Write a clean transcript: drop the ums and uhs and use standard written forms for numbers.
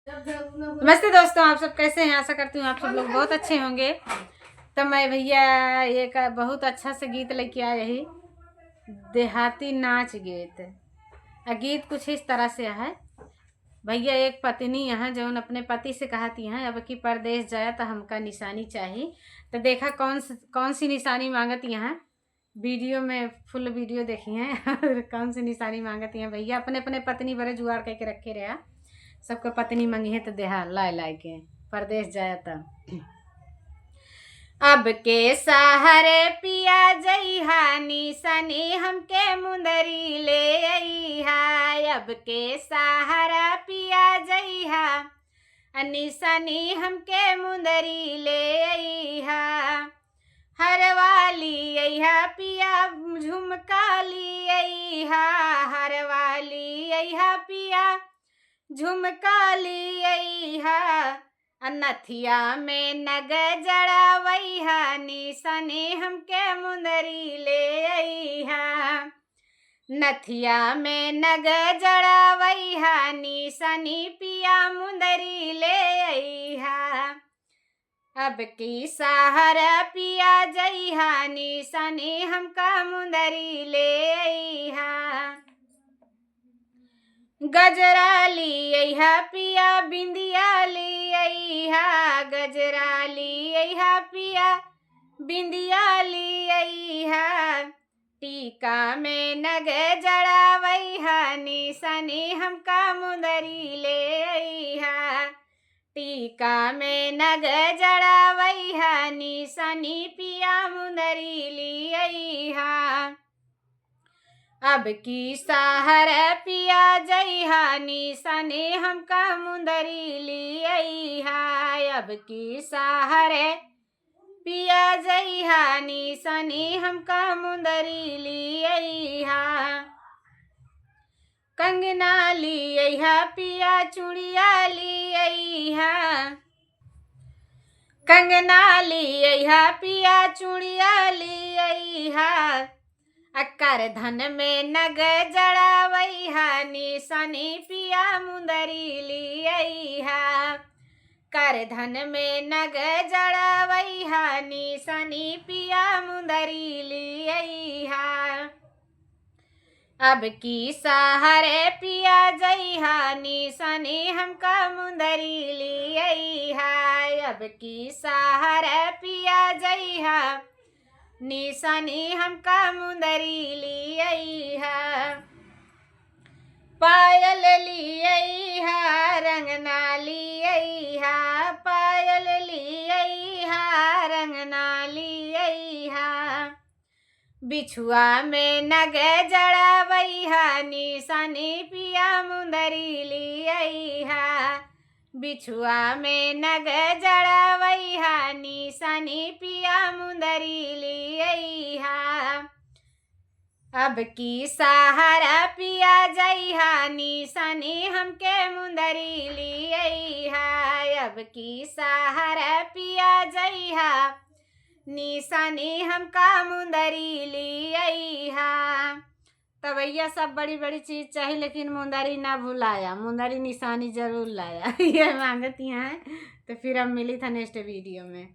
नमस्ते दोस्तों, आप सब कैसे हैं? आशा करती हूँ आप सब लोग बहुत अच्छे होंगे। तो मैं भैया एक बहुत अच्छा से गीत लेके आए ही, देहाती नाच गीत। गीत कुछ इस तरह से है। भैया एक पत्नी यहाँ जो अपने पति से कहती हैं अब कि परदेश जाए तो हमका निशानी चाहिए। तो देखा कौन सी निशानी मांगती हैं। वीडियो में फुल वीडियो देखी हैं और कौन सी निशानी मांगती हैं। भैया अपने अपने पत्नी बड़े जुगाड़ करके रखे रहा। सबको पत्नी मंगी है तो देहा लाए लाए के परदेश जाया तब। अब के सहारे पिया जइहा निशानी हमके मुंदरी ले अइहा। अब के सहारा पिया जइहा निशानी हमके मुंदरी ले अइहा। हरवाली अइहा पिया झुमका ली अइहा। हरवाली अइहा पिया झुमका ली अइहा। नथिया में नग जड़ावइहा निशानी हमके मुंदरी ले अइहा। नथिया में नग जड़ावइहा निशानी पिया मुंदरी ले अइहा। अब की सहारा पिया जइहा निशानी हमका मुंदरी ले अइहा। गजरा ली अइहा पिया बिंदिया ली अइहा। गजरा ली अइहा पिया बिंदिया ली अइहा। टीका में नग जड़ावइहा निशानी हमका मुंदरी ले अइहा। टीका में नग जड़ावइहा निशानी पिया मुंदरी ली अइहा। अब की सहार पिया जइहा निशानी हमका मुंदरी ली अइहा। अब की सहार पिया जइहा निशानी हमका मुंदरी ली अइहा। कंगना ली अइहा पिया चूड़िया ली अइहा। कंगना ली अइहा पिया चूड़िया ली अइहा। अकर धन में नग जड़ावइहा निशानी पिया मुंदरी ली अइहा। कर धन में नग जड़ावइहा निशानी पिया मुंदरी ली अइहा। अब की सहारे पिया जइहा निशानी हमका मुंदरी ली अइहा। अब की सहारे पिया जइहा निशानी हमका मुंदरी ली अइहा। पायल ली अइहा रंगना ली अइहा। पायल ली अइहा रंगना ली अइहा। बिछुआ में नग जड़ावइहा निशानी पिया मुंदरी ली अइहा। बिछुआ में नग जड़ावइहा निशानी पिया मुंदरी ली अइहा। अब की सहारा पिया जइहा निशानी हमके मुंदरी ली अइहा। अब की सहारा पिया जइहा निशानी हमका मुंदरी ली अइहा। तो भैया सब बड़ी बड़ी चीज़ चाहिए लेकिन मुंदरी ना भुलाया, मुंदरी निशानी जरूर लाया। ये मांगती हैं। तो फिर अब मिली था नेक्स्ट वीडियो में।